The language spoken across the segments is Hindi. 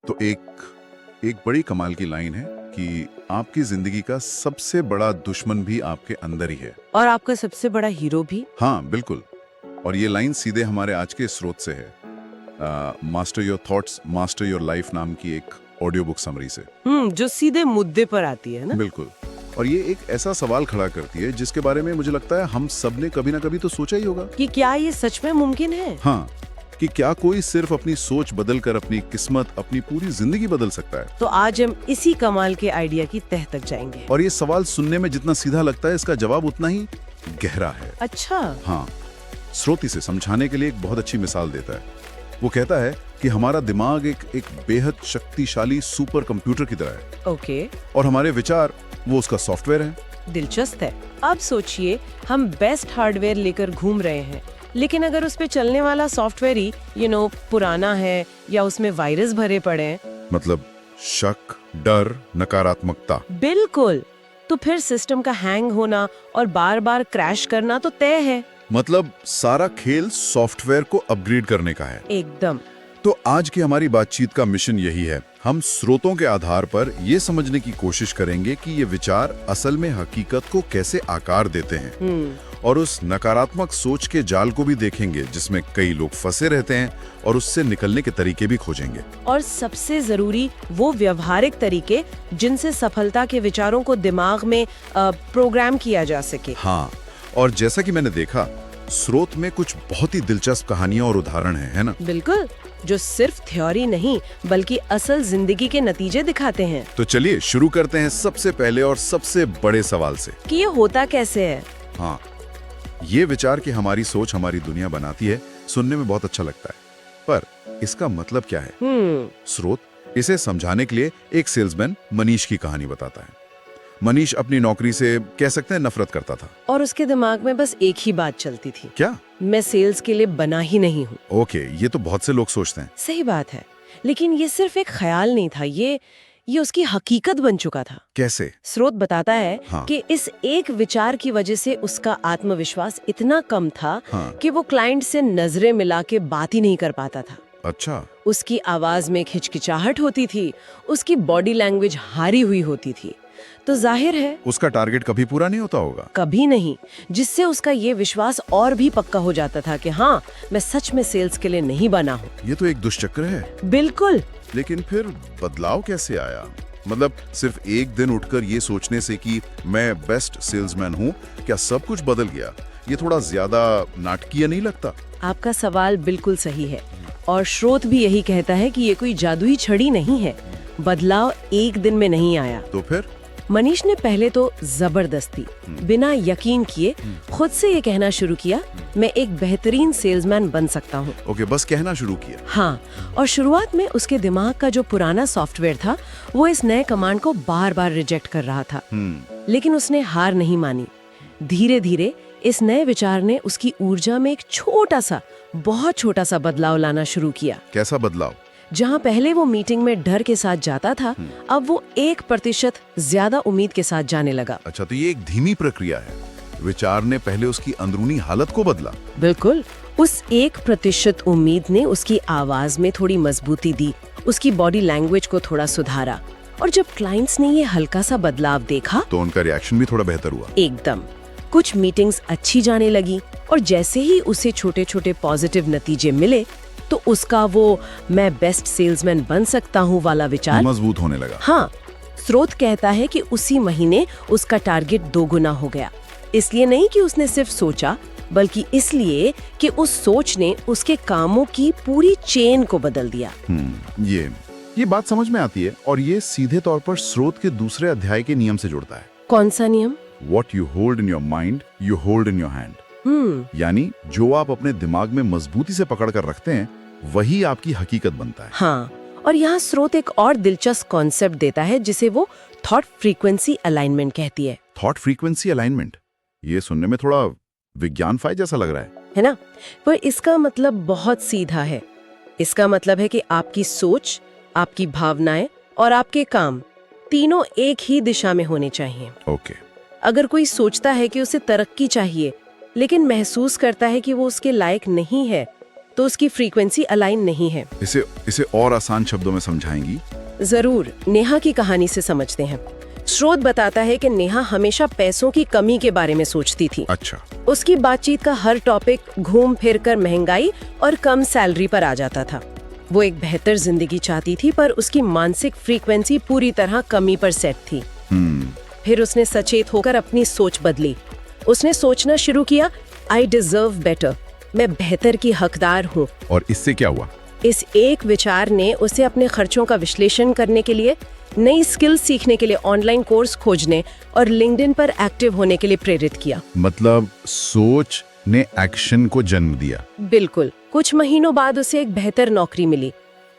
तो एक बड़ी कमाल की लाइन है कि आपकी जिंदगी का सबसे बड़ा दुश्मन भी आपके अंदर ही है। और आपका सबसे बड़ा हीरो भी। हाँ, बिल्कुल। और ये लाइन सीधे हमारे आज के स्रोत से है, master your thoughts master your life नाम की एक ऑडियो बुक समरी से। जो सीधे मुद्दे पर आती है ना। बिल्कुल। और ये एक ऐसा सवाल खड़ा करती है जिसके बारे में मुझे लगता है हम सब ने कभी ना कभी तो सोचा ही होगा कि क्या ये सच में मुमकिन है। हाँ, कि क्या कोई सिर्फ अपनी सोच बदलकर अपनी किस्मत, अपनी पूरी जिंदगी बदल सकता है। तो आज हम इसी कमाल के आइडिया की तह तक जाएंगे। और ये सवाल सुनने में जितना सीधा लगता है, इसका जवाब उतना ही गहरा है। अच्छा। हाँ, स्रोत इसे समझाने के लिए एक बहुत अच्छी मिसाल देता है। वो कहता है कि हमारा दिमाग एक बेहद शक्तिशाली सुपर कंप्यूटर की तरह है। ओके। और हमारे विचार वो उसका सॉफ्टवेयर है। दिलचस्प है। अब सोचिए, हम बेस्ट हार्डवेयर लेकर घूम रहे हैं, लेकिन अगर उस पे चलने वाला सॉफ्टवेयर ही पुराना है या उसमें वायरस भरे पड़े हैं। मतलब शक, डर, नकारात्मकता। बिल्कुल। तो फिर सिस्टम का हैंग होना और बार बार क्रैश करना तो तय है। मतलब सारा खेल सॉफ्टवेयर को अपग्रेड करने का है। एकदम। तो आज की हमारी बातचीत का मिशन यही है। हम स्रोतों के आधार पर ये समझने की कोशिश करेंगे कि ये विचार असल में हकीकत को कैसे आकार देते हैं, और उस नकारात्मक सोच के जाल को भी देखेंगे जिसमें कई लोग फंसे रहते हैं, और उससे निकलने के तरीके भी खोजेंगे। और सबसे जरूरी वो व्यवहारिक तरीके जिनसे सफलता के विचारों को दिमाग में प्रोग्राम किया जा सके। हाँ, और जैसा कि मैंने देखा, स्रोत में कुछ बहुत ही दिलचस्प कहानियां और उदाहरण हैं, है ना? बिल्कुल, जो सिर्फ थ्योरी नहीं बल्कि असल जिंदगी के नतीजे दिखाते हैं। तो चलिए शुरू करते हैं सबसे पहले और सबसे बड़े सवाल से कि ये होता कैसे है। हाँ, ये विचार कि हमारी सोच हमारी दुनिया बनाती है सुनने में बहुत अच्छा लगता है, पर इसका मतलब क्या है? स्रोत इसे समझाने के लिए एक सेल्समैन मनीष की कहानी बताता है। मनीष अपनी नौकरी से कह सकते हैं नफरत करता था। और उसके दिमाग में बस एक ही बात चलती थी, क्या मैं सेल्स के लिए बना ही नहीं हूँ। ओके, ये तो बहुत से लोग सोचते हैं। सही बात है, लेकिन ये सिर्फ एक ख्याल नहीं था, ये उसकी हकीकत बन चुका था। कैसे? स्रोत बताता है हाँ। कि इस एक विचार की वजह से उसका आत्मविश्वास इतना कम था कि वो क्लाइंट से नजरें मिला के बात ही नहीं कर पाता था। अच्छा। उसकी आवाज में खिचकिचाहट होती थी, उसकी बॉडी लैंग्वेज हारी हुई होती थी। तो जाहिर है उसका टारगेट कभी पूरा नहीं होता होगा। कभी नहीं, जिससे उसका ये विश्वास और भी पक्का हो जाता था कि हाँ, मैं सच में सेल्स के लिए नहीं बना हूँ। ये तो एक दुष्चक्र है। बिल्कुल। लेकिन फिर बदलाव कैसे आया? मतलब सिर्फ एक दिन उठकर ये सोचने से कि मैं बेस्ट सेल्समैन हूँ, क्या सब कुछ बदल गया? ये थोड़ा ज्यादा नाटकीय नहीं लगता? आपका सवाल बिल्कुल सही है, और स्रोत भी यही कहता है कि ये कोई जादुई छड़ी नहीं है। बदलाव एक दिन में नहीं आया। तो फिर मनीष ने पहले तो जबरदस्ती, बिना यकीन किए, खुद से ये कहना शुरू किया, मैं एक बेहतरीन सेल्समैन बन सकता हूँ। ओके, बस कहना शुरू किया। हाँ, और शुरुआत में उसके दिमाग का जो पुराना सॉफ्टवेयर था, वो इस नए कमांड को बार बार रिजेक्ट कर रहा था। लेकिन उसने हार नहीं मानी। धीरे धीरे इस नए विचार ने उसकी ऊर्जा में एक छोटा सा, बहुत छोटा सा बदलाव लाना शुरू किया। कैसा बदलाव? जहाँ पहले वो मीटिंग में डर के साथ जाता था, अब वो 1% ज्यादा उम्मीद के साथ जाने लगा। अच्छा, तो ये एक धीमी प्रक्रिया है। विचार ने पहले उसकी अंदरूनी हालत को बदला। बिल्कुल। उस 1% उम्मीद ने उसकी आवाज में थोड़ी मजबूती दी, उसकी बॉडी लैंग्वेज को थोड़ा सुधारा, और जब क्लाइंट्स ने ये हल्का सा बदलाव देखा तो उनका रिएक्शन भी थोड़ा बेहतर हुआ। एकदम। कुछ मीटिंग्स अच्छी जाने लगी, और जैसे ही उसे छोटे छोटे पॉजिटिव नतीजे मिले, तो उसका वो मैं बेस्ट सेल्समैन बन सकता हूँ वाला विचार मजबूत होने लगा। हाँ, स्रोत कहता है कि उसी महीने उसका टारगेट 2 गुना हो गया। इसलिए नहीं कि उसने सिर्फ सोचा, बल्कि इसलिए कि उस सोच ने उसके कामों की पूरी चेन को बदल दिया। ये बात समझ में आती है, और ये सीधे तौर पर स्रोत के दूसरे अध्याय के नियम से जुड़ता है। कौन सा नियम? What you hold in your mind, you hold in your hand। यानी जो आप अपने दिमाग में मजबूती से पकड़ कर रखते हैं, वही आपकी हकीकत बनता है। हाँ, और यहाँ स्रोत एक और दिलचस्प कॉन्सेप्ट देता है जिसे वो थॉट फ्रीक्वेंसी अलाइनमेंट कहती है। थॉट फ्रीक्वेंसी अलाइनमेंट, ये सुनने में थोड़ा विज्ञान फाई जैसा लग रहा है ना? पर इसका मतलब बहुत सीधा है। इसका मतलब है कि आपकी सोच, आपकी भावनाएं और आपके काम तीनों एक ही दिशा में होने चाहिए। ओके। अगर कोई सोचता है कि उसे तरक्की चाहिए, लेकिन महसूस करता है कि वो उसके लायक नहीं है, तो उसकी फ्रीक्वेंसी अलाइन नहीं है। इसे और आसान शब्दों में समझाएंगी? जरूर, नेहा की कहानी से समझते हैं। स्रोत बताता है कि नेहा हमेशा पैसों की कमी के बारे में सोचती थी। अच्छा। उसकी बातचीत का हर टॉपिक घूम फिर कर महंगाई और कम सैलरी पर आ जाता था। वो एक बेहतर जिंदगी चाहती थी, पर उसकी मानसिक फ्रीक्वेंसी पूरी तरह कमी पर सेट थी। फिर उसने सचेत होकर अपनी सोच बदली। उसने सोचना शुरू किया, आई डिजर्व बेटर, मैं बेहतर की हकदार हूँ। और इससे क्या हुआ? इस एक विचार ने उसे अपने खर्चों का विश्लेषण करने के लिए, नई स्किल सीखने के लिए ऑनलाइन कोर्स खोजने और लिंक्डइन पर एक्टिव होने के लिए प्रेरित किया। मतलब सोच ने एक्शन को जन्म दिया। बिल्कुल। कुछ महीनों बाद उसे एक बेहतर नौकरी मिली।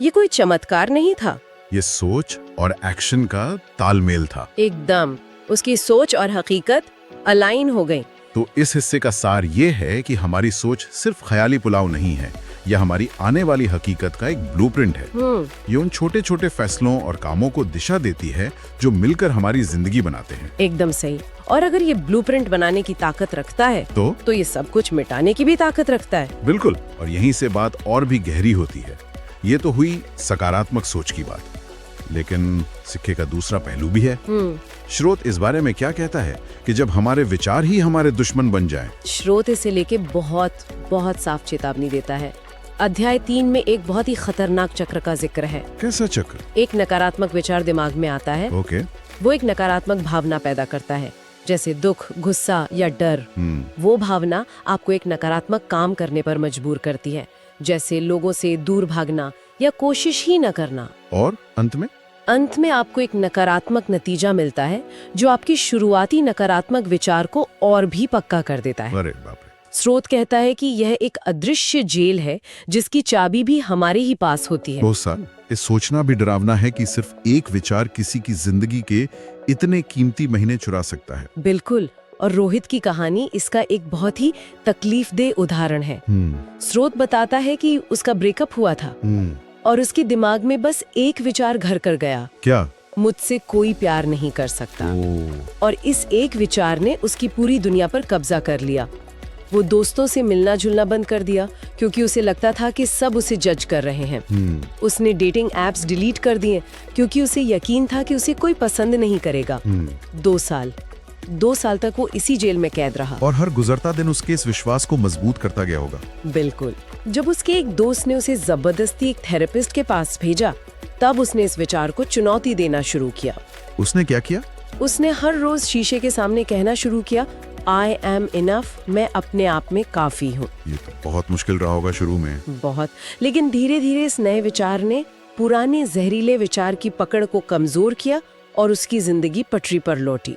ये कोई चमत्कार नहीं था, ये सोच और एक्शन का तालमेल था। एकदम। उसकी सोच और हकीकत अलाइन हो गई। तो इस हिस्से का सार ये है कि हमारी सोच सिर्फ ख्याली पुलाव नहीं है, यह हमारी आने वाली हकीकत का एक ब्लूप्रिंट है। ये उन छोटे छोटे फैसलों और कामों को दिशा देती है जो मिलकर हमारी जिंदगी बनाते हैं। एकदम सही। और अगर ये ब्लूप्रिंट बनाने की ताकत रखता है तो ये सब कुछ मिटाने की भी ताकत रखता है। बिल्कुल। और यहीं से बात और भी गहरी होती है। ये तो हुई सकारात्मक सोच की बात, लेकिन सिक्के का दूसरा पहलू भी है। स्रोत इस बारे में क्या कहता है कि जब हमारे विचार ही हमारे दुश्मन बन जाएं? स्रोत इसे लेके बहुत बहुत साफ चेतावनी देता है। अध्याय 3 में एक बहुत ही खतरनाक चक्र का जिक्र है। कैसा चक्र? एक नकारात्मक विचार दिमाग में आता है। ओके। वो एक नकारात्मक भावना पैदा करता है, जैसे दुख, गुस्सा या डर। वो भावना आपको एक नकारात्मक काम करने पर मजबूर करती है, जैसे लोगों से दूर भागना या कोशिश ही न करना। और अंत में आपको एक नकारात्मक नतीजा मिलता है जो आपकी शुरुआती नकारात्मक विचार को और भी पक्का कर देता है। अरे बाप रे। स्रोत कहता है कि यह एक अदृश्य जेल है जिसकी चाबी भी हमारे ही पास होती है। ये सोचना भी डरावना है कि सिर्फ एक विचार किसी की जिंदगी के इतने कीमती महीने चुरा सकता है। बिल्कुल। और रोहित की कहानी इसका एक बहुत ही तकलीफदेह उदाहरण है। स्रोत बताता है कि उसका ब्रेकअप हुआ था और उसके दिमाग में बस एक विचार घर कर गया। क्या? मुझसे कोई प्यार नहीं कर सकता। और इस एक विचार ने उसकी पूरी दुनिया पर कब्जा कर लिया। वो दोस्तों से मिलना जुलना बंद कर दिया क्योंकि उसे लगता था कि सब उसे जज कर रहे हैं। उसने डेटिंग एप्स डिलीट कर दिए क्योंकि उसे यकीन था कि उसे कोई पसंद नहीं करेगा। 2 साल तक वो इसी जेल में कैद रहा। और हर गुजरता दिन उसके इस विश्वास को मजबूत करता गया होगा। बिल्कुल। जब उसके एक दोस्त ने उसे जबरदस्ती एक थेरेपिस्ट के पास भेजा, तब उसने इस विचार को चुनौती देना शुरू किया। उसने क्या किया? उसने हर रोज शीशे के सामने कहना शुरू किया, आई एम इनफ, मैं अपने आप में काफी हूँ। ये तो बहुत मुश्किल रहा होगा शुरू में। बहुत। लेकिन धीरे धीरे इस नए विचार ने पुराने जहरीले विचार की पकड़ को कमजोर किया और उसकी जिंदगी पटरी पर लौटी।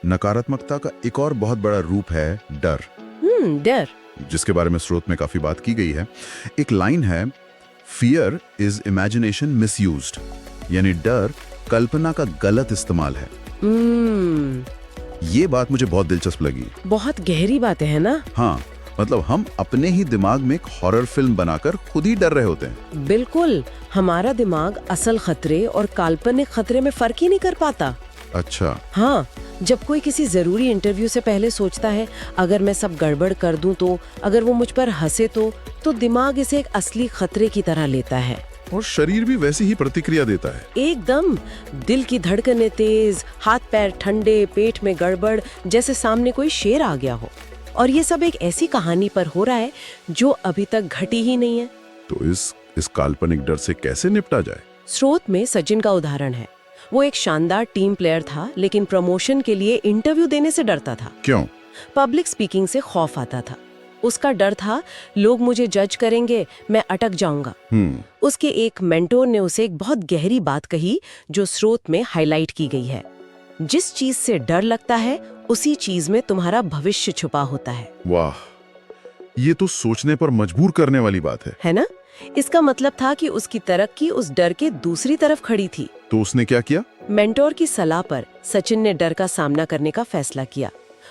नकारात्मकता का एक और बहुत बड़ा रूप है डर। डर, जिसके बारे में स्रोत में काफी बात की गई है। एक लाइन है, फियर इज इमेजिनेशन मिसयूज्ड, यानी डर कल्पना का गलत इस्तेमाल है। ये बात मुझे बहुत दिलचस्प लगी। बहुत गहरी बातें है ना? हाँ, मतलब हम अपने ही दिमाग में एक हॉरर फिल्म बनाकर खुद ही डर रहे होते हैं। बिल्कुल। हमारा दिमाग असल खतरे और काल्पनिक खतरे में फर्क ही नहीं कर पाता। अच्छा। हाँ, जब कोई किसी जरूरी इंटरव्यू से पहले सोचता है, अगर मैं सब गड़बड़ कर दूं तो, अगर वो मुझ पर हंसे तो दिमाग इसे एक असली खतरे की तरह लेता है। और शरीर भी वैसी ही प्रतिक्रिया देता है। एकदम। दिल की धड़कनें तेज, हाथ पैर ठंडे, पेट में गड़बड़, जैसे सामने कोई शेर आ गया हो। और ये सब एक ऐसी कहानी पर हो रहा है जो अभी तक घटी ही नहीं है। तो इस काल्पनिक डर से कैसे निपटा जाए? स्रोत में सचिन का उदाहरण है। वो एक शानदार टीम प्लेयर था, लेकिन प्रमोशन के लिए इंटरव्यू देने से डरता था। क्यों? पब्लिक स्पीकिंग से खौफ आता था। उसका डर था, लोग मुझे जज करेंगे, मैं अटक जाऊंगा। उसके एक मेंटोर ने उसे एक बहुत गहरी बात कही जो स्रोत में हाईलाइट की गई है। जिस चीज से डर लगता है उसी चीज में तुम्हारा भविष्य छुपा होता है। वाह, ये तो सोचने पर मजबूर करने वाली बात है ना? इसका मतलब था कि उसकी तरक्की उस डर के दूसरी तरफ खड़ी थी। तो उसने क्या किया? मेंटोर की सलाह पर सचिन ने डर का सामना करने का फैसला किया।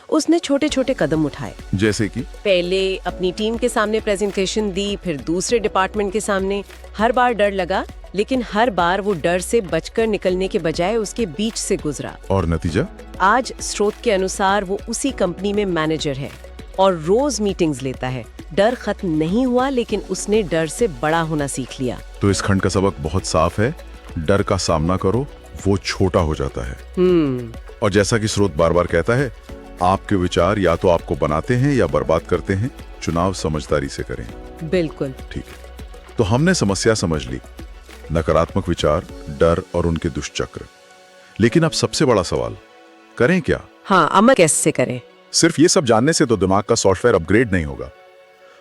उसने छोटे छोटे कदम उठाए। जैसे कि? पहले अपनी टीम के सामने प्रेजेंटेशन दी, फिर दूसरे डिपार्टमेंट के सामने। हर बार डर लगा, लेकिन हर बार वो डर से बचकर निकलने के बजाय उसके बीच से गुजरा। और नतीजा? आज स्रोत के अनुसार वो उसी कंपनी में मैनेजर है और रोज मीटिंग्स लेता है, डर खत्म नहीं हुआ, लेकिन उसने डर से बड़ा होना सीख लिया। तो इस खंड का सबक बहुत साफ है, डर का सामना करो, वो छोटा हो जाता है। और जैसा कि स्रोत बार बार कहता है, आपके विचार या तो आपको बनाते हैं या बर्बाद करते हैं, चुनाव समझदारी से करें। बिल्कुल ठीक है, तो हमने समस्या समझ ली, नकारात्मक विचार, डर और उनके दुष्चक्र। लेकिन अब सबसे बड़ा सवाल, करें क्या? हाँ, अमल कैसे करें? सिर्फ ये सब जानने से तो दिमाग का सॉफ्टवेयर अपग्रेड नहीं होगा।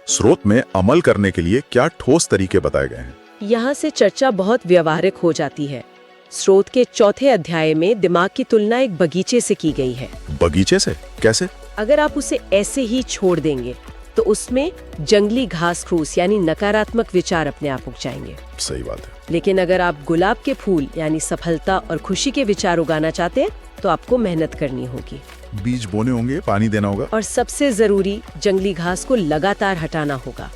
स्रोत में अमल करने के लिए क्या ठोस तरीके बताए गए हैं? यहाँ से चर्चा बहुत व्यवहारिक हो जाती है। स्रोत के चौथे अध्याय में दिमाग की तुलना एक बगीचे से की गई है। बगीचे से? कैसे? अगर आप उसे ऐसे ही छोड़ देंगे तो उसमें जंगली घास फूस यानी नकारात्मक विचार अपने आप उग जाएंगे। सही बात है। लेकिन अगर आप गुलाब के फूल यानी सफलता और खुशी के विचार उगाना चाहते हैं तो आपको मेहनत करनी होगी, बीज बोने होंगे, पानी देना होगा, और सबसे जरूरी जंगली घास को लगातार हटाना होगा।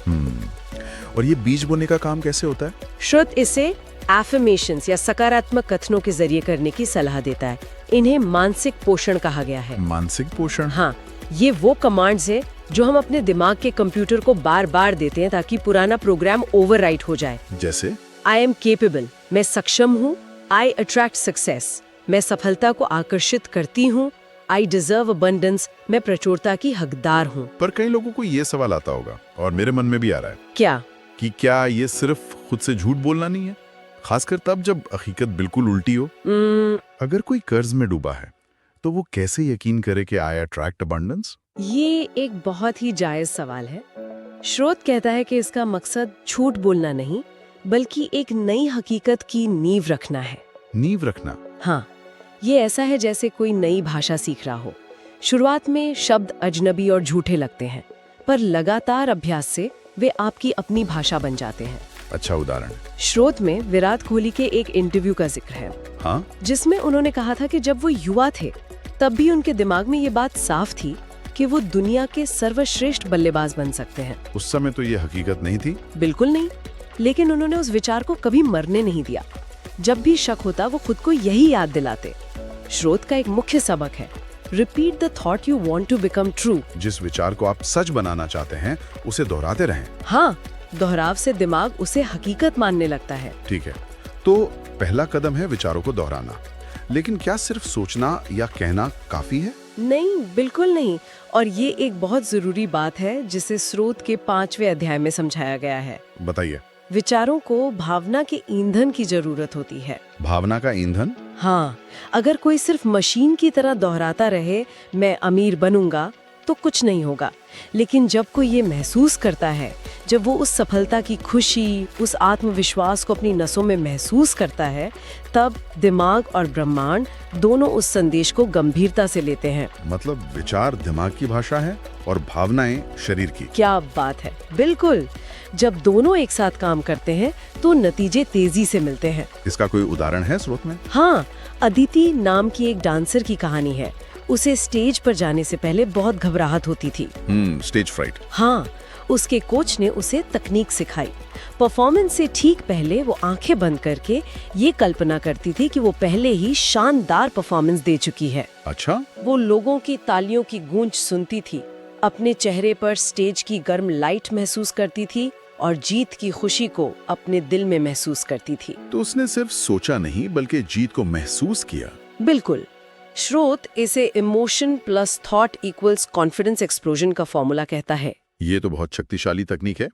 और ये बीज बोने का काम कैसे होता है? श्रुत इसे एफर्मेशंस या सकारात्मक कथनों के जरिए करने की सलाह देता है। इन्हें मानसिक पोषण कहा गया है। मानसिक पोषण? हाँ, ये वो कमांड्स है जो हम अपने दिमाग के कंप्यूटर को बार बार देते हैं ताकि पुराना प्रोग्राम ओवरराइट हो जाए। जैसे? आई एम केपेबल, मैं सक्षम हूँ। आई अट्रैक्ट सक्सेस, मैं सफलता को आकर्षित करती हूँ। आई डिजर्व अबंडेंस, मैं प्रचुरता की हकदार हूँ। पर कई लोगों को ये सवाल आता होगा, और मेरे मन में भी आ रहा है, क्या कि क्या ये सिर्फ खुद से झूठ बोलना नहीं है, खासकर तब जब हकीकत बिल्कुल उल्टी हो? अगर कोई कर्ज में डूबा है तो वो कैसे यकीन करे कि आई अट्रैक्ट अबंडेंस? ये एक बहुत ही जायज सवाल है। स्रोत कहता है कि इसका मकसद झूठ बोलना नहीं, बल्कि एक नई हकीकत की नींव रखना है। नींव रखना? हाँ, ये ऐसा है जैसे कोई नई भाषा सीख रहा हो। शुरुआत में शब्द अजनबी और झूठे लगते हैं, पर लगातार अभ्यास से वे आपकी अपनी भाषा बन जाते हैं। अच्छा उदाहरण? स्रोत में विराट कोहली के एक इंटरव्यू का जिक्र है। हाँ? जिसमें उन्होंने कहा था कि जब वो युवा थे तब भी उनके दिमाग में ये बात साफ थी कि वो दुनिया के सर्वश्रेष्ठ बल्लेबाज बन सकते हैं। उस समय तो ये हकीकत नहीं थी? बिल्कुल नहीं, लेकिन उन्होंने उस विचार को कभी मरने नहीं दिया। जब भी शक होता वो खुद को यही याद दिलाते। स्रोत का एक मुख्य सबक है, repeat the thought you want to become true. जिस विचार को आप सच बनाना चाहते हैं उसे दोहराते रहें। हाँ, दोहराव से दिमाग उसे हकीकत मानने लगता है। ठीक है, तो पहला कदम है विचारों को दोहराना। लेकिन क्या सिर्फ सोचना या कहना काफी है? नहीं, बिल्कुल नहीं। और ये एक बहुत जरूरी बात है जिसे स्रोत के 5वें अध्याय में समझाया गया है। बताइए। विचारों को भावना के ईंधन की जरूरत होती है। भावना का ईंधन? हाँ, अगर कोई सिर्फ मशीन की तरह दोहराता रहे, मैं अमीर बनूंगा, तो कुछ नहीं होगा। लेकिन जब कोई ये महसूस करता है, जब वो उस सफलता की खुशी, उस आत्मविश्वास को अपनी नसों में महसूस करता है, तब दिमाग और ब्रह्मांड दोनों उस संदेश को गंभीरता से लेते हैं। मतलब विचार दिमाग की भाषा है और भावनाएं शरीर की। क्या बात है, बिल्कुल। जब दोनों एक साथ काम करते हैं तो नतीजे तेजी से मिलते हैं। इसका कोई उदाहरण है स्रोत में? हाँ, अदिति नाम की एक डांसर की कहानी है। उसे स्टेज पर जाने से पहले बहुत घबराहट होती थी। Stage fright. हाँ, उसके कोच ने उसे तकनीक सिखाई। परफॉर्मेंस से ठीक पहले वो आंखें बंद करके ये कल्पना करती थी कि वो पहले ही शानदार परफॉर्मेंस दे चुकी है। अच्छा? वो लोगों की तालियों की गूंज सुनती थी, अपने चेहरे पर स्टेज की गर्म लाइट महसूस करती थी और जीत की खुशी को अपने दिल में महसूस करती थी। तो उसने सिर्फ सोचा नहीं बल्कि जीत को महसूस किया। बिल्कुल। स्रोत इसे emotion plus thought equals confidence explosion का फॉर्मूला कहता है। ये तो बहुत शक्तिशाली तकनीक है।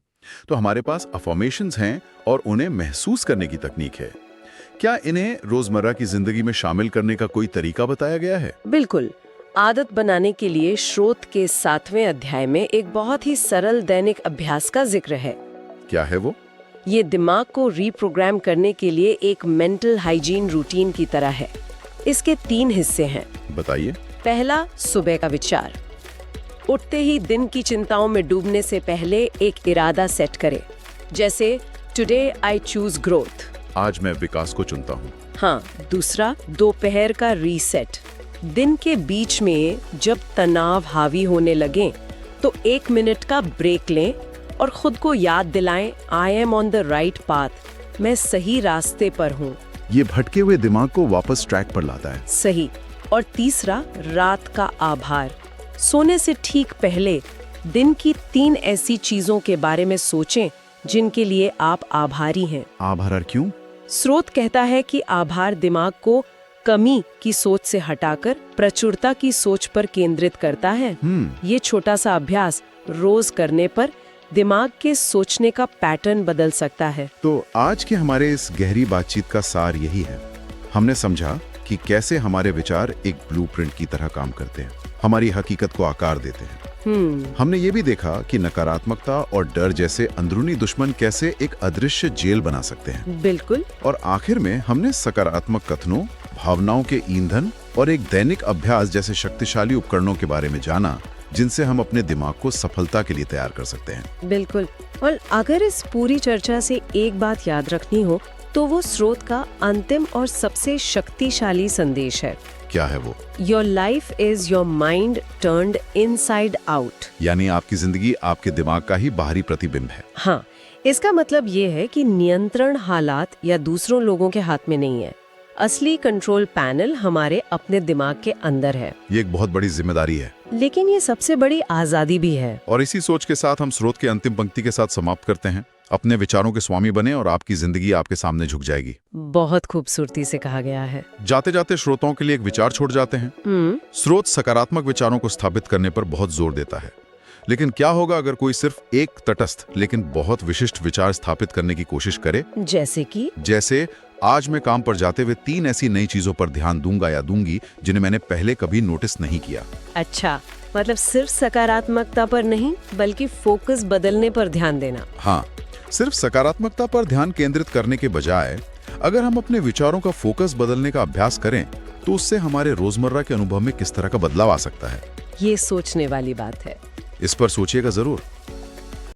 तो हमारे पास अफर्मेशंस हैं और उन्हें महसूस करने की तकनीक है। क्या इन्हें रोजमर्रा की जिंदगी में शामिल करने का कोई तरीका बताया गया है? बिल्कुल। आदत बनाने के लिए स्रोत के 7वें अध्याय में एक बहुत ही सरल दैनिक अभ्यास का जिक्र है। क्या है वो? ये दिमाग को रीप्रोग्राम करने के लिए एक मेंटल हाइजीन रूटीन की तरह है। इसके 3 हिस्से हैं। बताइए। पहला, सुबह का विचार। उठते ही दिन की चिंताओं में डूबने से पहले एक इरादा सेट करें, जैसे टुडे आई चूज ग्रोथ, आज मैं विकास को चुनता हूँ। हाँ। दूसरा, दोपहर का रीसेट। दिन के बीच में जब तनाव हावी होने लगे तो 1 मिनट का ब्रेक लें और खुद को याद दिलाएं, I am on the right path, मैं सही रास्ते पर हूँ। ये भटके हुए दिमाग को वापस ट्रैक पर लाता है। सही। और तीसरा, रात का आभार। सोने से ठीक पहले दिन की 3 ऐसी चीजों के बारे में सोचें जिनके लिए आप आभारी हैं। आभार क्यों? स्रोत कहता है कि आभार दिमाग को कमी की सोच से हटाकर प्रचुरता की सोच पर केंद्रित करता है। ये छोटा सा अभ्यास रोज करने पर दिमाग के सोचने का पैटर्न बदल सकता है। तो आज के हमारे इस गहरी बातचीत का सार यही है। हमने समझा कि कैसे हमारे विचार एक ब्लूप्रिंट की तरह काम करते हैं, हमारी हकीकत को आकार देते हैं। हमने ये भी देखा कि नकारात्मकता और डर जैसे अंदरूनी दुश्मन कैसे एक अदृश्य जेल बना सकते हैं। बिल्कुल। और आखिर में हमने सकारात्मक कथनों, भावनाओं के ईंधन और एक दैनिक अभ्यास जैसे शक्तिशाली उपकरणों के बारे में जाना, जिनसे हम अपने दिमाग को सफलता के लिए तैयार कर सकते हैं। बिल्कुल। और अगर इस पूरी चर्चा से एक बात याद रखनी हो तो वो स्रोत का अंतिम और सबसे शक्तिशाली संदेश है। क्या है वो? Your life is your mind turned inside out। यानी आपकी जिंदगी आपके दिमाग का ही बाहरी प्रतिबिंब है। हाँ, इसका मतलब ये है कि नियंत्रण हालात या दूसरों लोगों के हाथ में नहीं है। असली कंट्रोल पैनल हमारे अपने दिमाग के अंदर है। ये एक बहुत बड़ी जिम्मेदारी है, लेकिन ये सबसे बड़ी आजादी भी है। और इसी सोच के साथ हम स्रोत के अंतिम पंक्ति के साथ समाप्त करते हैं। अपने विचारों के स्वामी बने और आपकी जिंदगी आपके सामने झुक जाएगी। बहुत खूबसूरती से कहा गया है। जाते जाते श्रोताओं के लिए एक विचार छोड़ जाते हैं। स्रोत सकारात्मक विचारों को स्थापित करने पर बहुत जोर देता है, लेकिन क्या होगा अगर कोई सिर्फ एक तटस्थ लेकिन बहुत विशिष्ट विचार स्थापित करने की कोशिश करे? जैसे आज मैं काम पर जाते हुए 3 ऐसी नई चीजों पर ध्यान दूंगा या दूंगी जिन्हें मैंने पहले कभी नोटिस नहीं किया। अच्छा, मतलब सिर्फ सकारात्मकता पर नहीं बल्कि फोकस बदलने पर ध्यान देना। हाँ, सिर्फ सकारात्मकता पर ध्यान केंद्रित करने के बजाय अगर हम अपने विचारों का फोकस बदलने का अभ्यास करें तो उससे हमारे रोजमर्रा के अनुभव में किस तरह का बदलाव आ सकता है। ये सोचने वाली बात है। इस पर सोचिएगा जरूर।